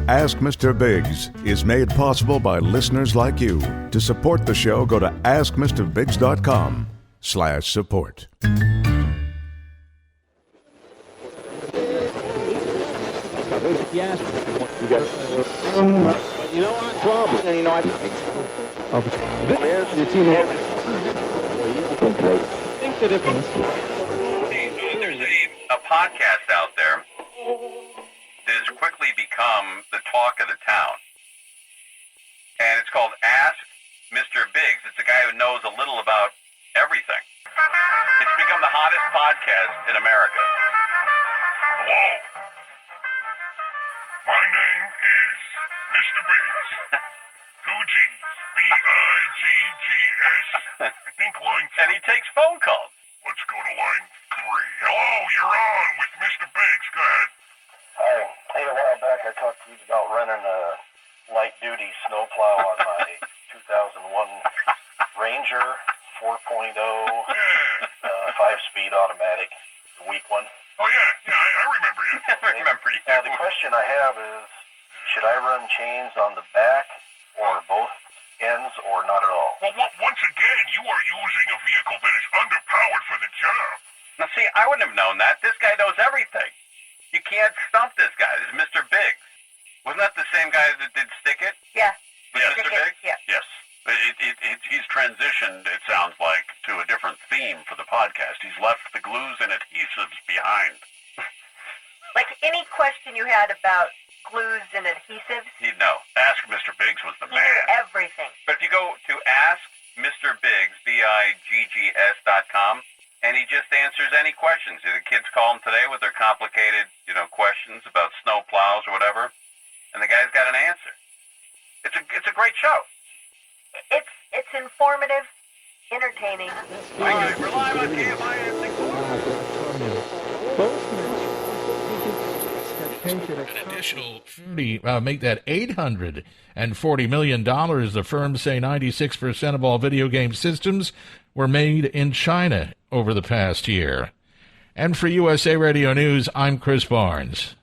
Ask Mr. Biggs is made possible by listeners like you. To support the show, go to askmrbiggs.com/support. Yes. You got you know what? Problem. You know what? There's your team. Think the difference. There's a podcast out there that has quickly become the talk of the town. And it's called Ask Mr. Biggs. It's a guy who knows a little about everything. It's become the hottest podcast in America. Hello. My name is Mr. Biggs. 2 G's. B-I-G-G-S. I think line 4. And he takes phone calls. Let's go to line 3. Hello, you're on with Mr. Biggs. Go ahead. Hi. Hey, a while back I talked to you about renting a light-duty snowplow on my 2001 Ranger 4.0 5-speed automatic, the weak one. Oh, yeah, I remember you. I remember you. Now, the question I have is, should I run chains on the back or both ends or not at all? Well, once again, you are using a vehicle that is underpowered for the job. Now, see, I wouldn't have known that. This guy knows everything. You can't stump this guy. This is Mr. Biggs. Wasn't that the same guy that did Stick It? Yeah. Mr. Biggs? Yeah. Yes. He's transitioned, it sounds like, to a different theme for the podcast. He's left the glues and adhesives behind. Like any question you had about glues and adhesives, He'd know. Ask Mr. Biggs was the he knew man. everything. But if you go to askmrbiggs, BIGGS.com, and he just answers any questions. The kids call him today with their complicated, questions about snow plows or whatever, and the guy's got an answer. It's a great show. It's informative, entertaining. We're live on KFIN 64. An additional make that $840 million. The firms say 96% of all video game systems were made in China over the past year. And for USA Radio News, I'm Chris Barnes.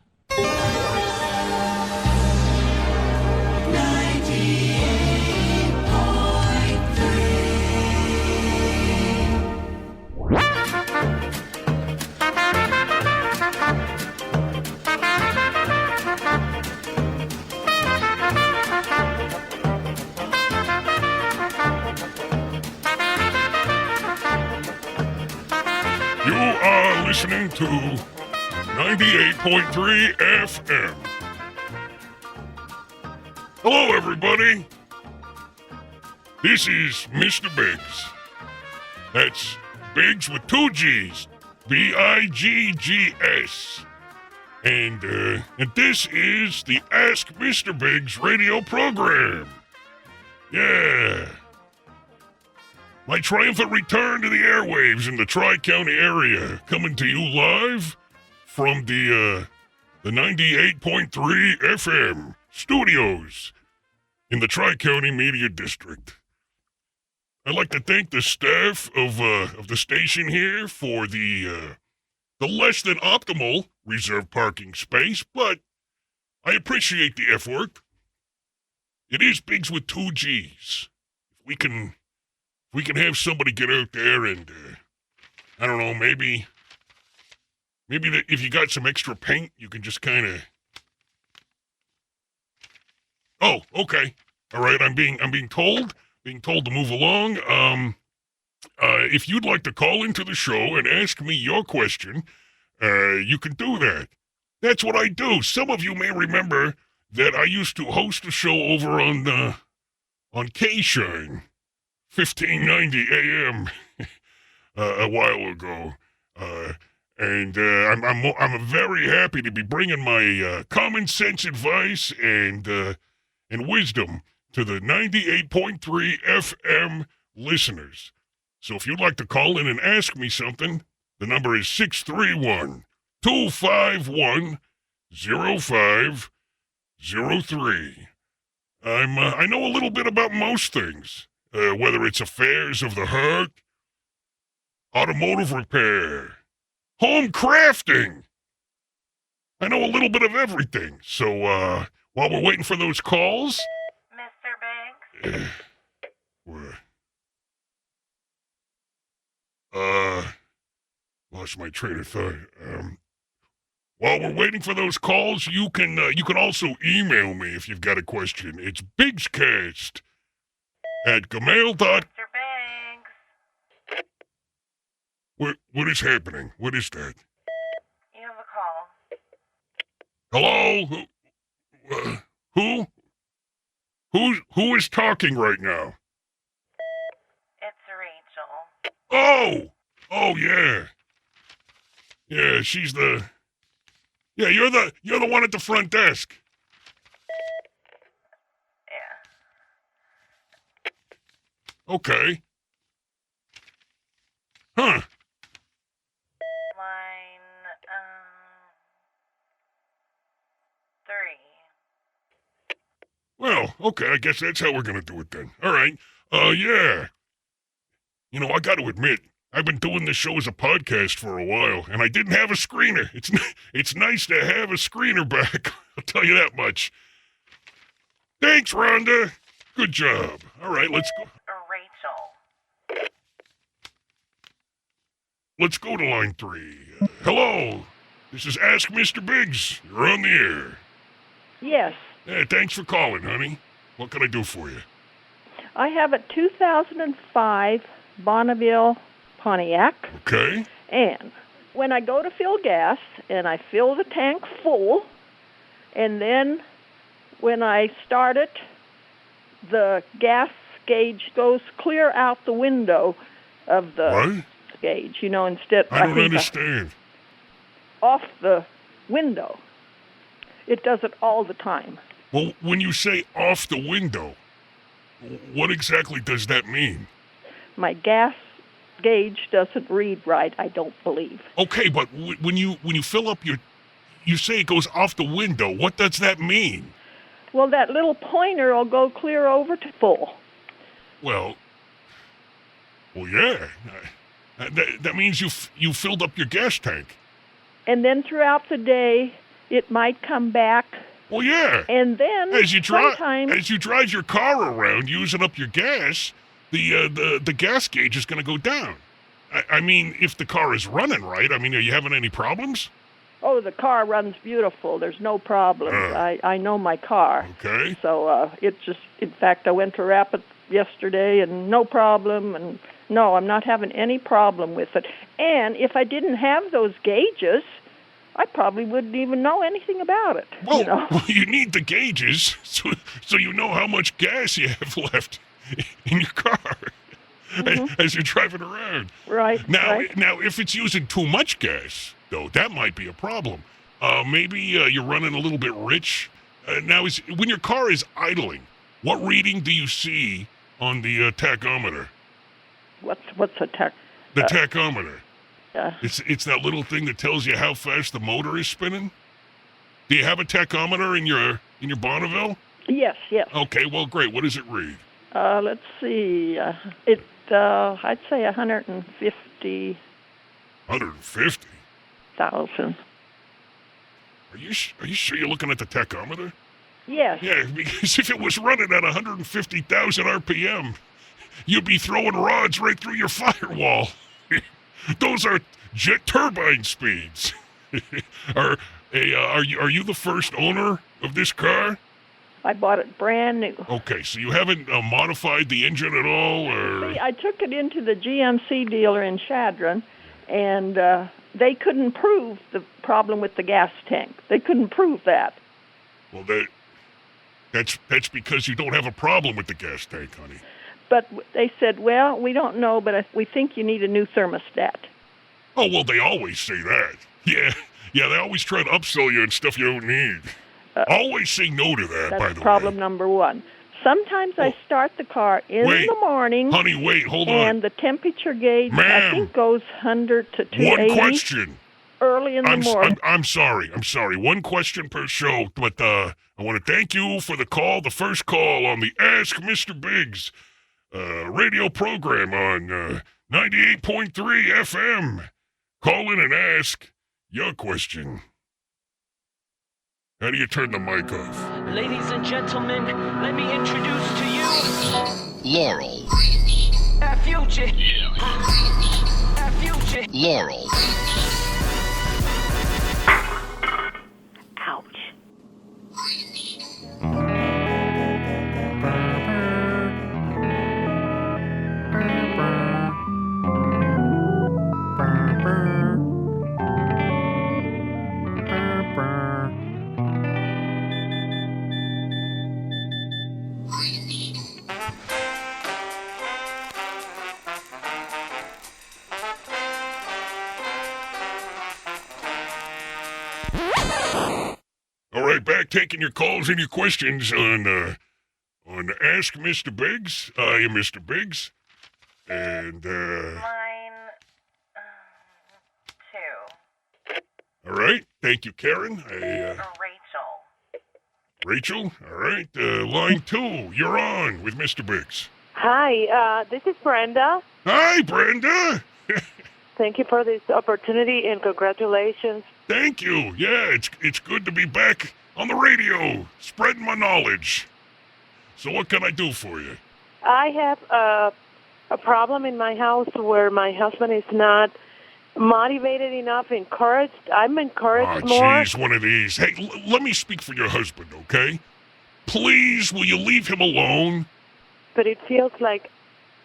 You are listening to 98.3 FM. Hello, everybody. This is Mr. Biggs. That's Biggs with 2 G's. B-I-G-G-S. And this is the Ask Mr. Biggs radio program. Yeah. My triumphant return to the airwaves in the Tri-County area, coming to you live from the 98.3 FM studios in the Tri-County Media District. I'd like to thank the staff of the station here for the less than optimal reserved parking space, but I appreciate the effort. It is Biggs with 2 G's. If we can have somebody get out there and, I don't know, maybe if you got some extra paint, you can just kind of... Oh, okay. All right, I'm being told to move along. If you'd like to call into the show and ask me your question, you can do that. That's what I do. Some of you may remember that I used to host a show over on K-Shine. 1590 AM a while ago, and I'm very happy to be bringing my common sense advice and wisdom to the 98.3 FM listeners. So if you'd like to call in and ask me something, the number is 631-251-0503. I know a little bit about most things. Whether it's affairs of the heart, automotive repair, home crafting. I know a little bit of everything. So, while we're waiting for those calls... Mr. Biggs? Lost my train of thought. While we're waiting for those calls, you can also email me if you've got a question. It's bigscast@gmail.com. Mr. Biggs? What is happening? What is that? You have a call. Hello? Who? Who is talking right now? It's Rachel. Oh, yeah. Yeah, she's the... Yeah, you're the one at the front desk. Yeah. Okay. Huh. Line, 3. Well, okay, I guess that's how we're gonna do it then. All right. Yeah. You know, I got to admit, I've been doing this show as a podcast for a while, and I didn't have a screener. It's nice to have a screener back. I'll tell you that much. Thanks, Rhonda. Good job. All right, let's go. Rachel. Let's go to line 3. Hello. This is Ask Mr. Biggs. You're on the air. Yes. Yeah, thanks for calling, honey. What can I do for you? I have a 2005 Bonneville Pontiac. Okay. And when I go to fill gas, and I fill the tank full, and then when I start it, the gas gauge goes clear out the window of the What? gauge. You know, instead I don't understand. off the window. It does it all the time. Well, when you say off the window, what exactly does that mean? My gas gauge doesn't read right, I don't believe. Okay, but when you fill up you say it goes off the window. What does that mean? Well, that little pointer will go clear over to full. Well, yeah. That means you filled up your gas tank. And then throughout the day, it might come back. Well, yeah. And then as you sometimes drive your car around using up your gas, the gas gauge is going to go down. I mean, if the car is running right, I mean, are you having any problems? Oh, the car runs beautiful. There's no problems. I know my car. Okay. So in fact, I went to wrap it yesterday and no problem. And no, I'm not having any problem with it. And if I didn't have those gauges, I probably wouldn't even know anything about it. Well, you know? Well, you need the gauges so you know how much gas you have left in your car as you're driving around. Right. Now, right. now, if it's using too much gas, though, that might be a problem. Maybe you're running a little bit rich. Now, when your car is idling, what reading do you see on the tachometer? What's a tach? The tachometer. Yeah. It's that little thing that tells you how fast the motor is spinning. Do you have a tachometer in your Bonneville? Yes. Okay, well, great. What does it read? Let's see. I'd say 150,000. 150? Are you sure you're looking at the tachometer? Yes. Yeah, because if it was running at 150,000 RPM, you'd be throwing rods right through your firewall. Those are jet turbine speeds. Are you the first owner of this car? I bought it brand new. Okay, so you haven't modified the engine at all, or? See, I took it into the GMC dealer in Chadron, and they couldn't prove the problem with the gas tank. They couldn't prove that. Well, that's because you don't have a problem with the gas tank, honey. But they said, well, we don't know, but we think you need a new thermostat. Oh, well, they always say that. Yeah, they always try to upsell you on stuff you don't need. Always say no to that, by the way. That's problem number one. Sometimes I start the car in the morning. Honey, wait, hold on. And the temperature gauge, I think, goes 100 to 280. One question. Early in the morning. I'm sorry. One question per show, but I want to thank you for the call, the first call on the Ask Mr. Biggs radio program on 98.3 FM. Call in and ask your question. How do you turn the mic off? Ladies and gentlemen, let me introduce to you Laurel. our future. Our future. Laurel. Ouch. All right, back taking your calls and your questions on Ask Mr. Biggs. I am Mr. Biggs. And, Line 2. all right. Thank you, Karen. Rachel. Rachel, all right. Line 2, you're on with Mr. Biggs. Hi, this is Brenda. Hi, Brenda. Thank you for this opportunity and congratulations. Thank you. Yeah, it's good to be back on the radio, spreading my knowledge. So what can I do for you? I have a problem in my house where my husband is not motivated enough, encouraged. I'm encouraged more. Oh, jeez, one of these. Hey, let me speak for your husband, okay? Please, will you leave him alone? But it feels like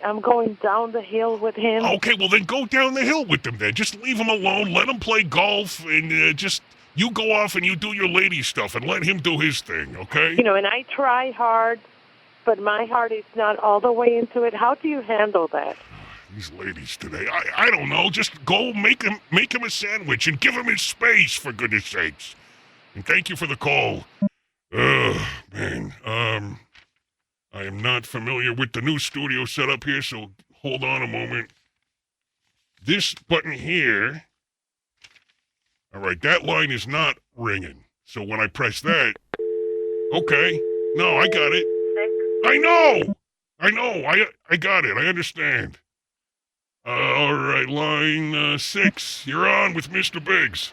I'm going down the hill with him. Okay, well then go down the hill with him then. Just leave him alone, let him play golf, and just you go off and you do your lady stuff and let him do his thing, okay? You know, and I try hard, but my heart is not all the way into it. How do you handle that? These ladies today, I don't know. Just go make him a sandwich and give him his space, for goodness sakes. And thank you for the call. Man, I am not familiar with the new studio setup here, so hold on a moment. This button here, all right, that line is not ringing. So when I press that, okay, no, I got it. I know, I got it, I understand. All right, line 6, you're on with Mr. Biggs.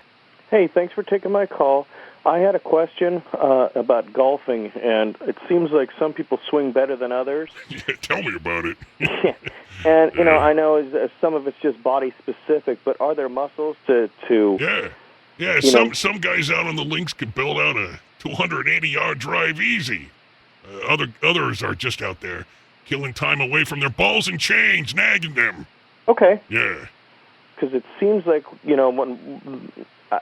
Hey, thanks for taking my call. I had a question about golfing, and it seems like some people swing better than others. Yeah, tell me about it. Yeah. And, you know, I know some of it's just body-specific, but are there muscles to Yeah, some guys out on the links can build out a 280-yard drive easy. Others are just out there killing time away from their balls and chains, nagging them. Okay. Yeah. Because it seems like, you know, when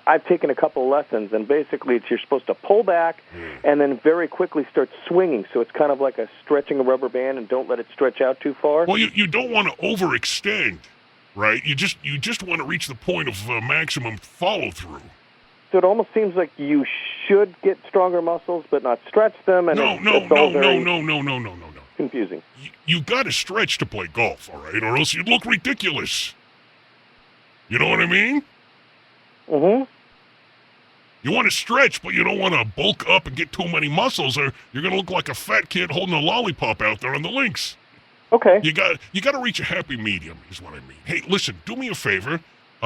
I've taken a couple lessons, and basically you're supposed to pull back and then very quickly start swinging. So it's kind of like stretching a rubber band, and don't let it stretch out too far. Well, you don't want to overextend, right? You just want to reach the point of maximum follow-through. So it almost seems like you should get stronger muscles, but not stretch them. And No. Confusing. You got to stretch to play golf, all right, or else you'd look ridiculous. You know what I mean? Mm-hmm. You want to stretch, but you don't want to bulk up and get too many muscles, or you're going to look like a fat kid holding a lollipop out there on the links. Okay. You got to reach a happy medium, is what I mean. Hey, listen, do me a favor.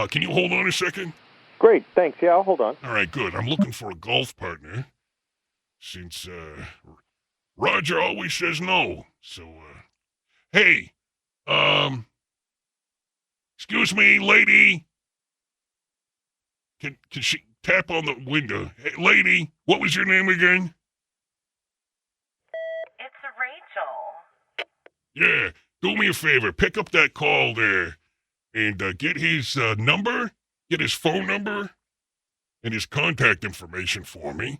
Can you hold on a second? Great, thanks. Yeah, I'll hold on. All right, good. I'm looking for a golf partner, since Roger always says no. So, hey, excuse me, lady. Can she tap on the window? Hey, lady, what was your name again? It's Rachel. Yeah, do me a favor. Pick up that call there and get his number, get his phone number, and his contact information for me.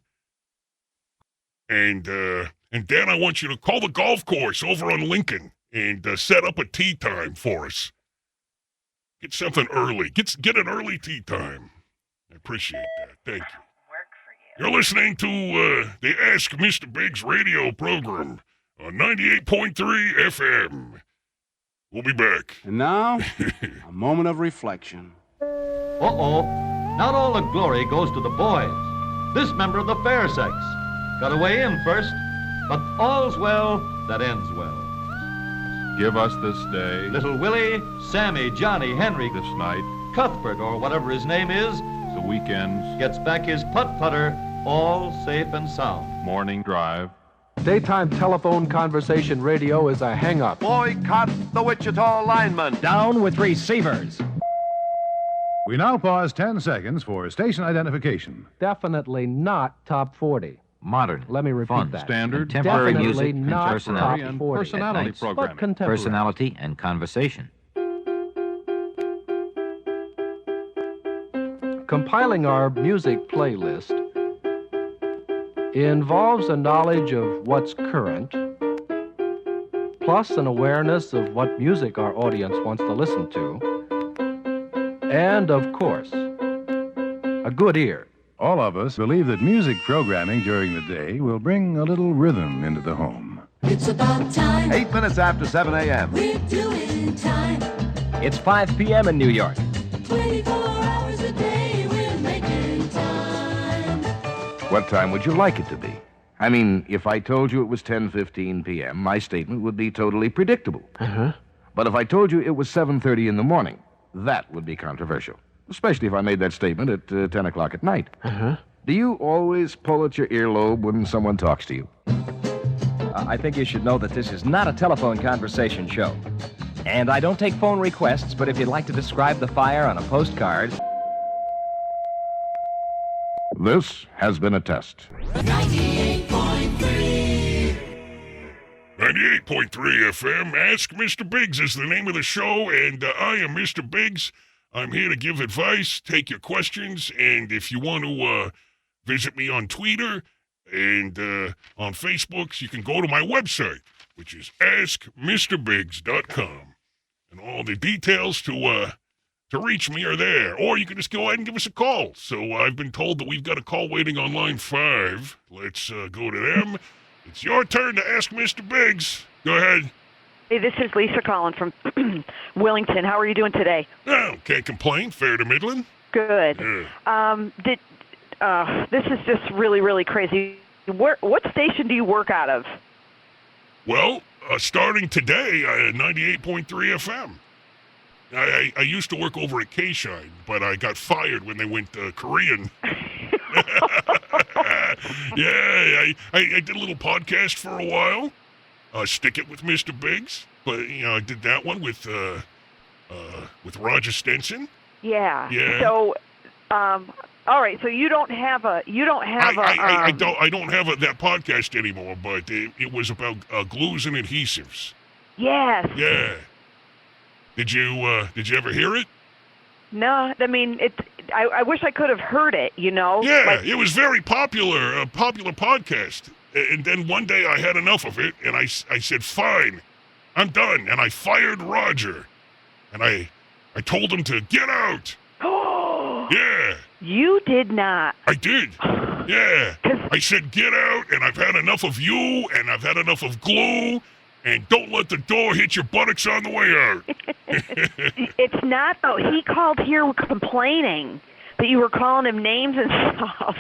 And then I want you to call the golf course over on Lincoln and set up a tee time for us. Get something early. Get an early tee time. I appreciate that. Thank you. Work for you. You're listening to the Ask Mr. Biggs radio program on 98.3 FM. We'll be back. And now, a moment of reflection. Uh-oh. Not all the glory goes to the boys. This member of the fair sex got away in first, but all's well that ends well. Give us this day, Little Willie, Sammy, Johnny, Henry, this night, Cuthbert, or whatever his name is, the weekends, gets back his putt-putter all safe and sound. Morning drive. Daytime telephone conversation radio is a hang-up. Boycott the Wichita lineman. Down with receivers. We now pause 10 seconds for station identification. Definitely not top 40. Modern. Let me repeat fun, that. Standard. Contemporary Definitely music not and personality. top 40. Personality But programming. contemporary. Personality and conversation. Compiling our music playlist involves a knowledge of what's current, plus an awareness of what music our audience wants to listen to, and, of course, a good ear. All of us believe that music programming during the day will bring a little rhythm into the home. It's about time. 8 minutes after 7 a.m. We're doing time. It's 5 p.m. in New York. 24 hours a day, we're making time. What time would you like it to be? I mean, if I told you it was 10:15 p.m., my statement would be totally predictable. Uh-huh. But if I told you it was 7:30 in the morning, that would be controversial, especially if I made that statement at 10 o'clock at night. Uh-huh. Do you always pull at your earlobe when someone talks to you? I think you should know that this is not a telephone conversation show. And I don't take phone requests, but if you'd like to describe the fire on a postcard... This has been a test. 98.3. 98.3 FM. Ask Mr. Biggs is the name of the show, and I am Mr. Biggs. I'm here to give advice, take your questions, and if you want to visit me on Twitter and on Facebook, you can go to my website, which is askmrbiggs.com. And all the details to reach me are there. Or you can just go ahead and give us a call. So I've been told that we've got a call waiting on line 5. Let's go to them. It's your turn to ask Mr. Biggs. Go ahead. Hey, this is Lisa calling from Wellington. How are you doing today? Oh, can't complain. Fair to middling. Good. Yeah. This is just really, really crazy. What station do you work out of? Well, starting today, 98.3 FM. I used to work over at K-Shine, but I got fired when they went Korean. Yeah, I did a little podcast for a while. Stick It with Mr. Biggs, but I did that one with Roger Stenson. Yeah. Yeah. So, all right. So you don't have a. I don't have that podcast anymore, but it was about glues and adhesives. Yes. Yeah. Did you ever hear it? No, I mean I wish I could have heard it. Yeah, it was very popular, a popular podcast. And then one day I had enough of it, and I said, fine, I'm done. And I fired Roger. And I told him to get out. Yeah. You did not. I did. Yeah. I said, get out, and I've had enough of you, and I've had enough of glue, and don't let the door hit your buttocks on the way out. It's not, though. He called here complaining that you were calling him names and stuff.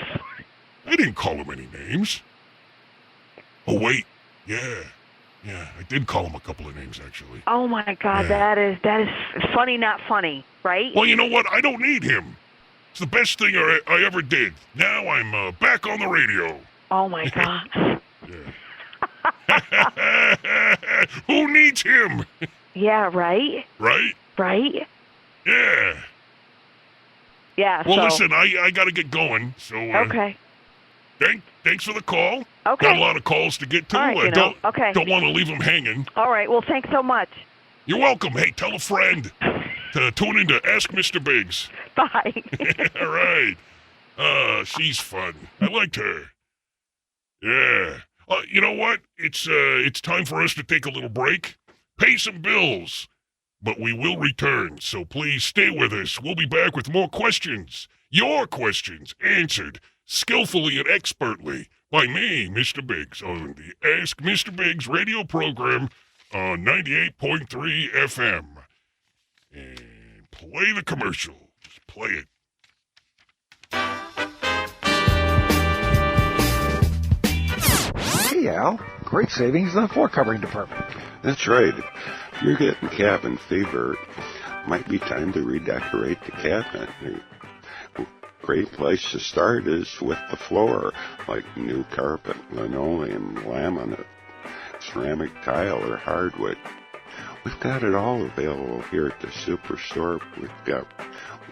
I didn't call him any names. Oh, wait. Yeah, I did call him a couple of names, actually. Oh, my God, Yeah. that is funny, not funny, right? Well, you know what? I don't need him. It's the best thing I ever did. Now I'm back on the radio. Oh, my God. Who needs him? Yeah, right? Right? Right? Yeah. Yeah, Well, so... listen, I got to get going, so... okay. Thanks for the call. Okay. Got a lot of calls to get to. All right, I don't okay. want to leave them hanging. All right, well, thanks so much. You're welcome. Hey, tell a friend to tune in to Ask Mr. Biggs. Bye. All right. She's fun. I liked her. Yeah. You know what? It's time for us to take a little break, pay some bills, but we will return, so please stay with us. We'll be back with more questions. Your questions answered skillfully and expertly by me, Mr. Biggs, on the Ask Mr. Biggs radio program on 98.3 FM. And play the commercial. Just play it. Hey, Al. Great savings in the floor covering department. That's right. If you're getting cabin fever, might be time to redecorate the cabin. great place to start is with the floor, like new carpet, linoleum, laminate, ceramic tile, or hardwood. We've got it all available here at the Superstore. We've got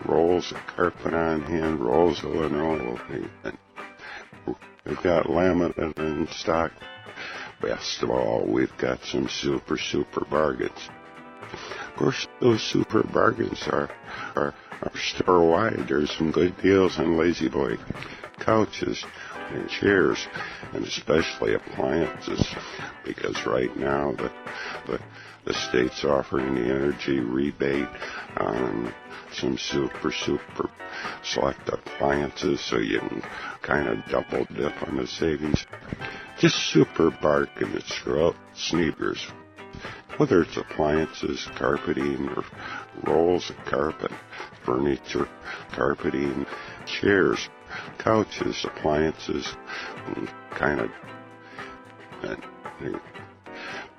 rolls of carpet on hand, rolls of linoleum, and we've got laminate in stock. Best of all, we've got some super bargains. Of course, those super bargains are store-wide. There's some good deals on Lazy Boy couches and chairs, and especially appliances, because right now the state's offering the energy rebate on some super select appliances, so you can kind of double dip on the savings. Just super bargains throughout Sneakers. Whether it's appliances, carpeting, or rolls of carpet, furniture, carpeting, chairs, couches, appliances, and kind of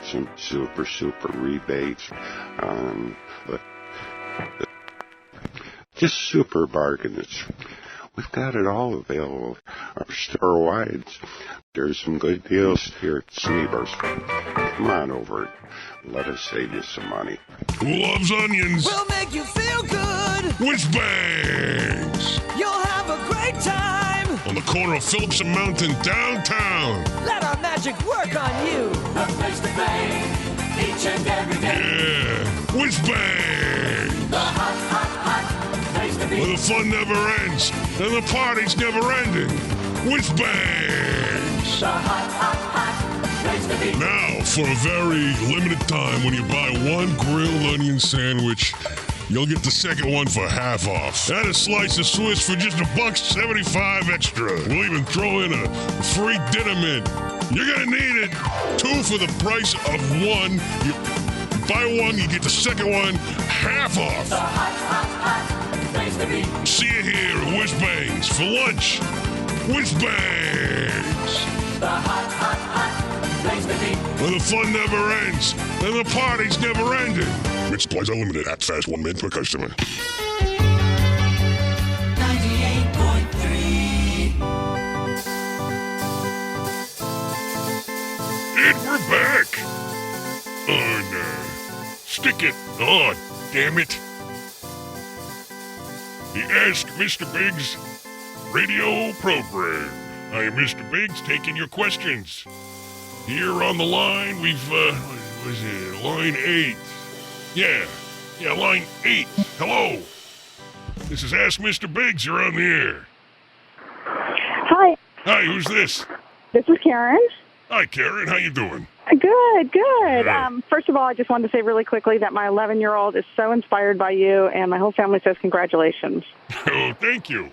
some super rebates on just super bargains. We've got it all available. Our store-wide. There's some good deals here at Sneakers. Come on over. Let us save you some money. Who loves onions? We'll make you feel good. Which Bangs? You'll have a great time. On the corner of Phillips and Mountain, downtown. Let our magic work on you. A place to play each and every day. Yeah. Which Bangs? The hot place to be. Where the fun never ends and the party's never ending. Which Bangs? The hot place to be. Now, for a very limited time, when you buy one grilled onion sandwich, you'll get the second one for half off. And a slice of Swiss for just $1.75 extra. We'll even throw in a free dinner mint. You're gonna need it. 2 for the price of 1. You buy one, you get the second one half off. The hot place to be. See you here at Whiz Bangs for lunch. Whiz Bangs. The hot place to be. Where the fun never ends and the party's never ending. Mint supplies are limited at fast 1 mint per customer. 98.3. And we're back. Oh, no. Stick it. Oh, damn it. The Ask Mr. Biggs radio program. I am Mr. Biggs taking your questions. Here on the line, we've, was it line 8? Yeah, line 8. Hello. This is Ask Mr. Biggs. You're on the air. Hi. Hi, who's this? This is Karen. Hi, Karen. How you doing? Good. Yeah. First of all, I just wanted to say really quickly that my 11-year-old is so inspired by you, and my whole family says congratulations. Oh, thank you.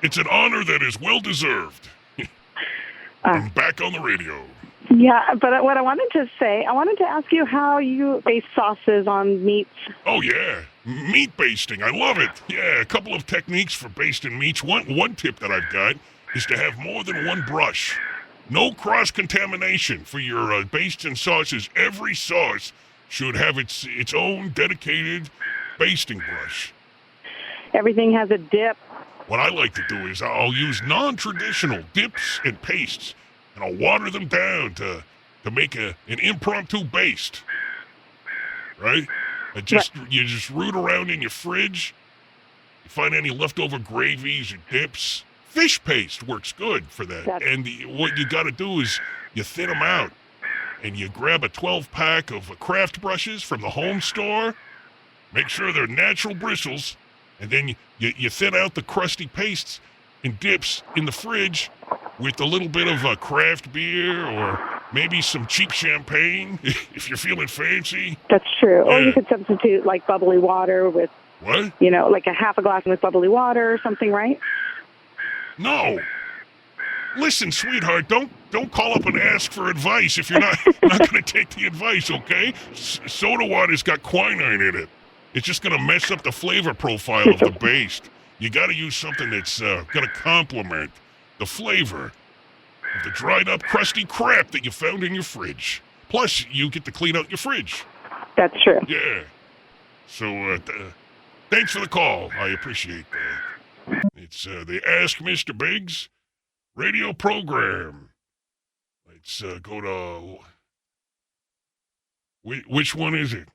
It's an honor that is well-deserved. I'm back on the radio. Yeah, but what I wanted to say, I wanted to ask you how you base sauces on meats. Oh, yeah. Meat basting. I love it. Yeah, a couple of techniques for basting meats. One tip that I've got is to have more than one brush. No cross-contamination for your bastes and sauces. Every sauce should have its own dedicated basting brush. Everything has a dip. What I like to do is I'll use non-traditional dips and pastes, and I'll water them down to make an impromptu baste. Right? You just root around in your fridge. You find any leftover gravies or dips. Fish paste works good for that. And what you got to do is you thin them out, and you grab a 12-pack of craft brushes from the home store. Make sure they're natural bristles, and then you thin out the crusty pastes and dips in the fridge with a little bit of craft beer or maybe some cheap champagne if you're feeling fancy. That's true. Yeah. Or you could substitute like bubbly water with, What? like a half a glass with bubbly water or something, right? No. Listen, sweetheart, don't call up and ask for advice if you're not going to take the advice, okay? Soda water's got quinine in it. It's just going to mess up the flavor profile of the baste. You got to use something that's going to complement the flavor of the dried up, crusty crap that you found in your fridge. Plus, you get to clean out your fridge. That's true. Yeah. So, thanks for the call. I appreciate that. It's the Ask Mr. Biggs radio program. Let's go to... Which one is it?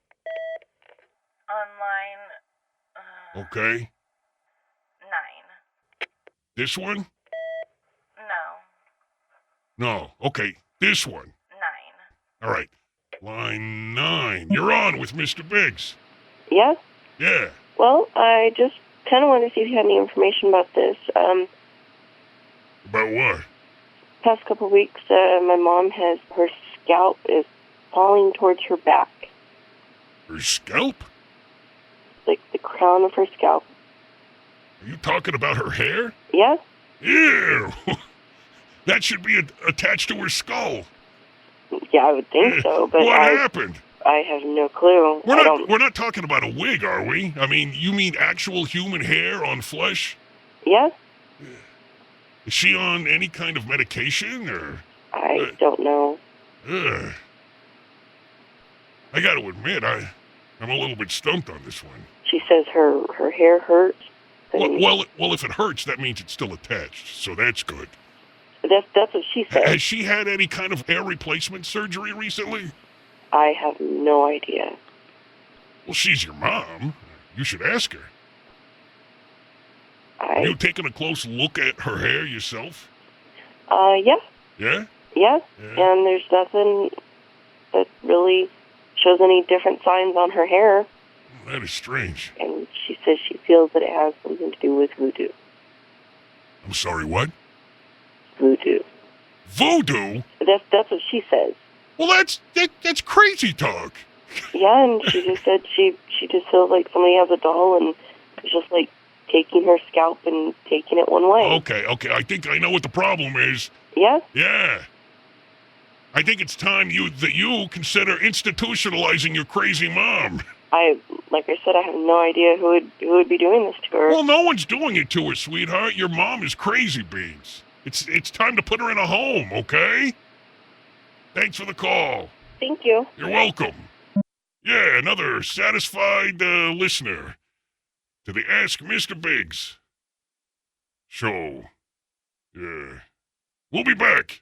Online. Okay. 9. This one? No. No. Okay, this one. 9. All right. Line 9. You're on with Mr. Biggs. Yes? Yeah. Well, I just kind of wanted to see if you had any information about this. About what? Past couple of weeks, my mom has, her scalp is falling towards her back. Her scalp? Like the crown of her scalp. Are you talking about her hair? Yes? Ew! That should be attached to her skull. Yeah, I would think so, but what happened? I have no clue. We're not talking about a wig, are we? I mean, you mean actual human hair on flesh? Yes? Is she on any kind of medication, or? I don't know. I got to admit, I'm a little bit stumped on this one. She says her hair hurts. Well, if it hurts, that means it's still attached, so that's good. That's what she said. Has she had any kind of hair replacement surgery recently? I have no idea. Well, she's your mom. You should ask her. Have you taken a close look at her hair yourself? Yeah. Yeah? Yes, and there's nothing that really shows any different signs on her hair. That is strange. And she says she feels that it has something to do with voodoo. I'm sorry, what? Voodoo. Voodoo? That's what she says. Well, that's crazy talk. Yeah, and she just said she just feels like somebody has a doll and it's just like taking her scalp and taking it one way. Okay, I think I know what the problem is. Yes? Yeah. I think it's time that you consider institutionalizing your crazy mom. Like I said, I have no idea who would be doing this to her. Well, no one's doing it to her, sweetheart. Your mom is crazy beans. It's time to put her in a home, okay? Thanks for the call. Thank you. You're welcome. Yeah, another satisfied listener to the Ask Mr. Biggs show. Yeah. We'll be back.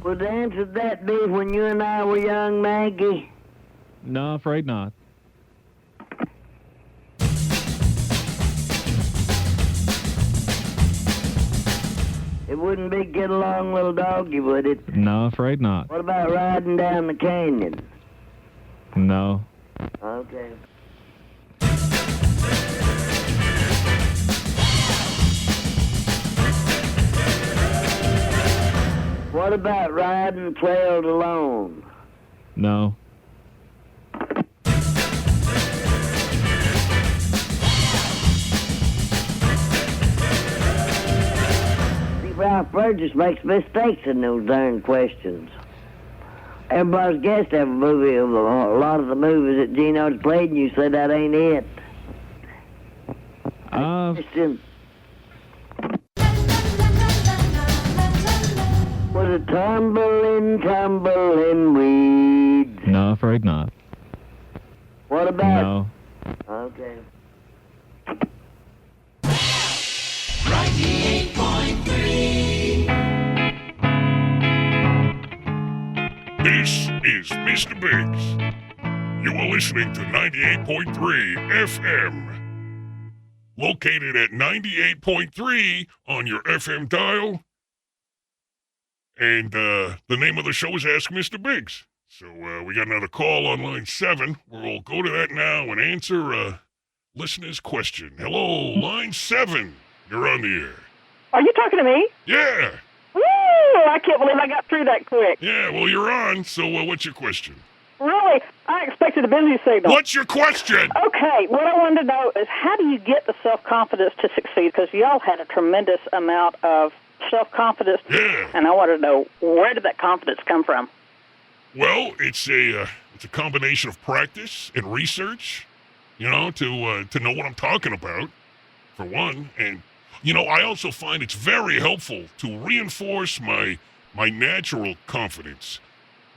Would the answer to that be when you and I were young, Maggie? No, afraid not. It wouldn't be get along, little doggy, would it? No, afraid not. What about riding down the canyon? No. Okay. What about riding trails alone? No. Ralph Burgess makes mistakes in those darn questions. Everybody's guessed every movie, a lot of the movies that Gino's played, and you said that ain't it. Was it tumbling weeds? No, afraid not. What about? No. Okay. 98.3. This is Mr. Biggs. You are listening to 98.3 FM. Located at 98.3 on your FM dial. And the name of the show is Ask Mr. Biggs. So we got another call on line 7. We'll go to that now and answer a listener's question. Hello, line 7. You're on the air. Are you talking to me? Yeah. Woo! I can't believe I got through that quick. Yeah, well, you're on. So what's your question? Really? I expected a busy signal. What's your question? Okay, what I wanted to know is how do you get the self-confidence to succeed? Because y'all had a tremendous amount of self-confidence. Yeah. And I wanted to know, where did that confidence come from? Well, it's a combination of practice and research, to know what I'm talking about, for one. And, I also find it's very helpful to reinforce my natural confidence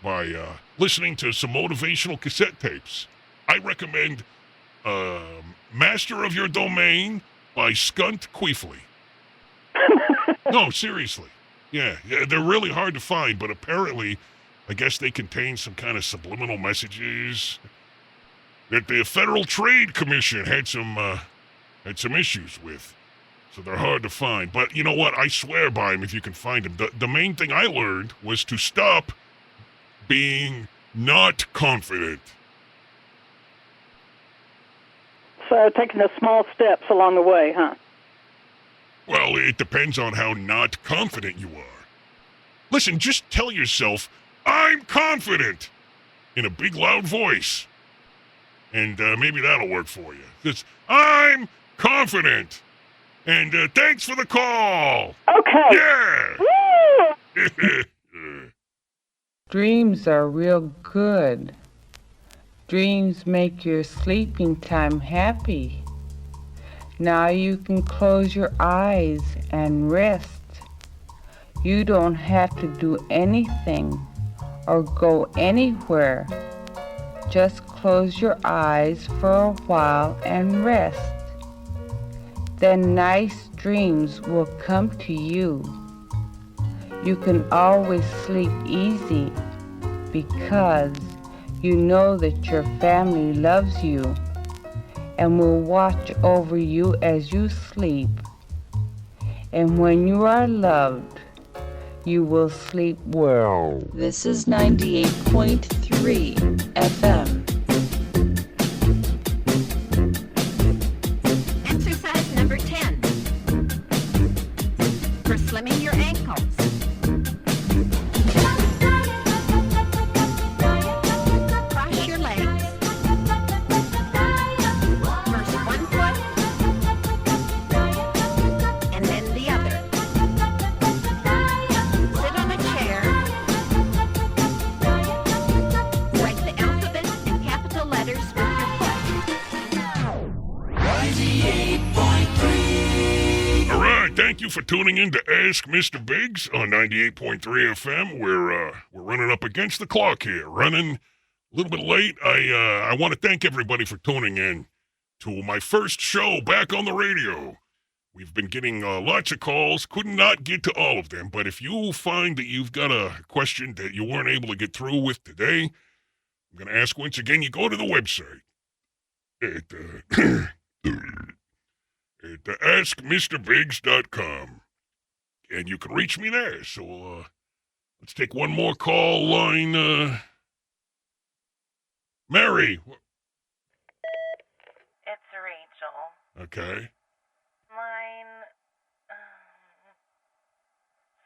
by listening to some motivational cassette tapes. I recommend Master of Your Domain by Skunt Queefly. No, seriously. Yeah, they're really hard to find, but apparently, I guess they contain some kind of subliminal messages that the Federal Trade Commission had some issues with. So they're hard to find. But you know what? I swear by them if you can find them. The main thing I learned was to stop being not confident. So taking the small steps along the way, huh? Well, it depends on how not confident you are. Listen, just tell yourself, I'm confident, in a big, loud voice. And maybe that'll work for you. It's, I'm confident. And thanks for the call. Okay. Yeah. Woo! Dreams are real good. Dreams make your sleeping time happy. Now you can close your eyes and rest. You don't have to do anything or go anywhere. Just close your eyes for a while and rest. Then nice dreams will come to you. You can always sleep easy because you know that your family loves you and will watch over you as you sleep. And when you are loved, you will sleep well. This is 98.3 FM. Exercise number 10. For slimming your ankles. Cross your legs. First one foot, and then the other. Sit on a chair. Write the alphabet in capital letters with your foot. 98.3. All right, thank you for tuning in to Ask Mr. Biggs on 98.3 FM. We're running up against the clock here, running a little bit late. I want to thank everybody for tuning in to my first show back on the radio. We've been getting lots of calls, could not get to all of them, but if you find that you've got a question that you weren't able to get through with today, I'm going to ask once again, you go to the website at askmrbiggs.com, and you can reach me there. So let's take one more call. Line Mary. It's Rachel. Okay. Line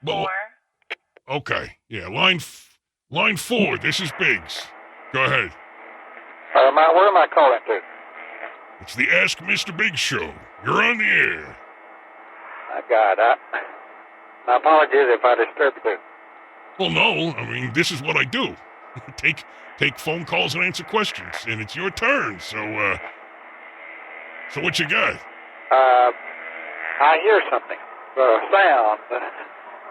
Well, 4. okay. Yeah, line 4. This is Biggs. Go ahead. Where am I calling to? It's the Ask Mr. Biggs show. You're on the air. My God, my apologies if I disturbed you. Well, no. I mean, this is what I do. Take phone calls and answer questions, and it's your turn. So what you got? I hear something. Sound.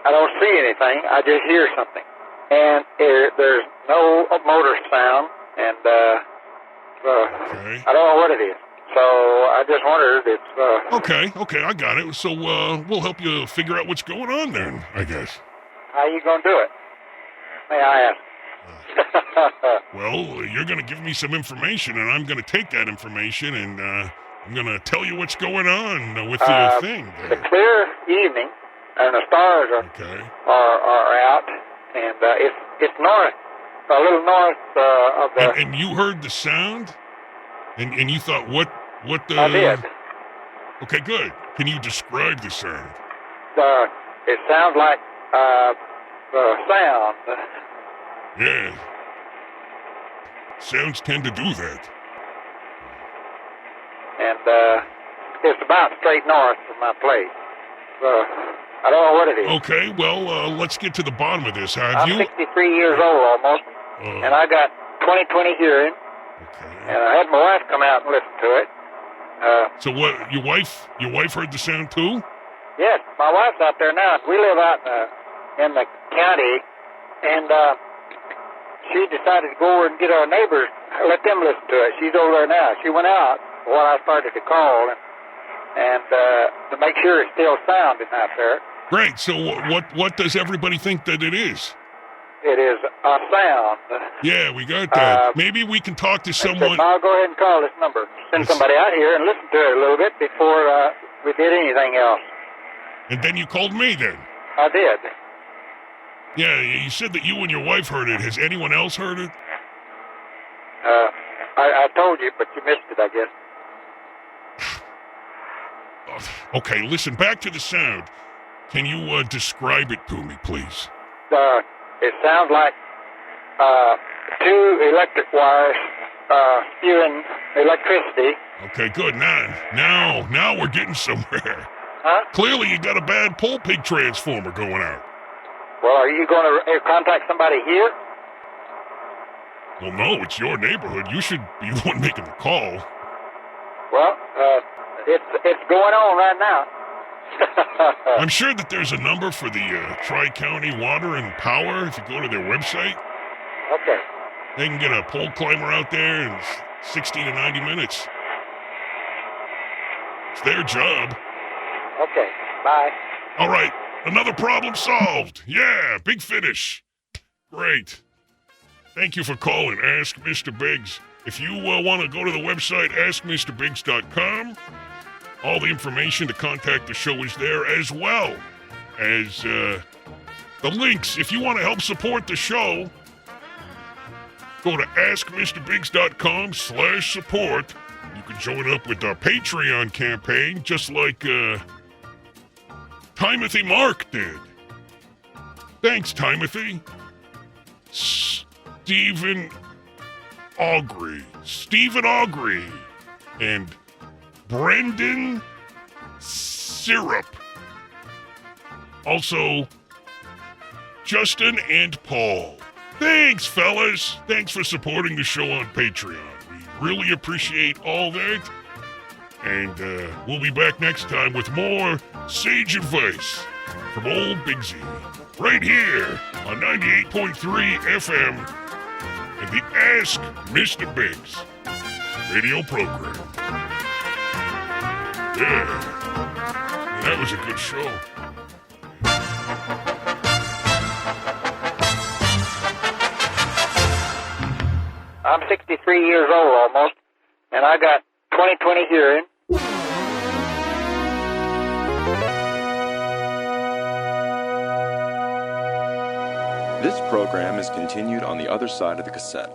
I don't see anything. I just hear something. And there's no motor sound, and I don't know what it is. So I just wondered if... Okay, I got it. So we'll help you figure out what's going on then, I guess. How you going to do it? May I ask? Well, you're going to give me some information, and I'm going to take that information, and I'm going to tell you what's going on with the thing. It's a clear evening, and the stars are out, and it's north, a little north of the... And you heard the sound? And you thought, what the... I did. Okay, good. Can you describe the sound? It sounds like sound. Yeah. Sounds tend to do that. And it's about straight north from my place. I don't know what it is. Okay, well, let's get to the bottom of this. I'm 63 years old almost, and I got 20/20 hearing. And I had my wife come out and listen to it. So what? Your wife heard the sound too? Yes, my wife's out there now. We live out in the county, and she decided to go over and get our neighbors, let them listen to it. She's over there now. She went out while I started to call and to make sure it's still sounding out there. Great. So what does everybody think that it is? It is a sound. Yeah, we got that. Maybe we can talk to someone. I'll go ahead and call this number. Send somebody out here and listen to it a little bit before we did anything else. And then you called me then? I did. Yeah, you said that you and your wife heard it. Has anyone else heard it? I told you, but you missed it, I guess. Okay, listen, back to the sound. Can you describe it to me, please? It sounds like two electric wires spewing electricity. Okay, good. Now we're getting somewhere. Huh? Clearly you got a bad pole pig transformer going out. Well, are you going to contact somebody here? Well, no, it's your neighborhood. You should be the one making the call. Well, it's going on right now. I'm sure that there's a number for the Tri-County Water and Power if you go to their website. Okay. They can get a pole climber out there in 60 to 90 minutes. It's their job. Okay, bye. All right, another problem solved. Yeah, big finish. Great. Thank you for calling Ask Mr. Biggs. If you want to go to the website, askmrbiggs.com, all the information to contact the show is there, as well as the links. If you want to help support the show, go to askmrbiggs.com/support. You can join up with our Patreon campaign, just like Timothy Mark did. Thanks, Timothy. Stephen Augrey, and Brendan Syrup. Also, Justin and Paul. Thanks, fellas. Thanks for supporting the show on Patreon. We really appreciate all that. And we'll be back next time with more sage advice from old Biggsy. Right here on 98.3 FM and the Ask Mr. Biggs radio program. Yeah, that was a good show. I'm 63 years old almost, and I got 20/20 hearing. This program is continued on the other side of the cassette.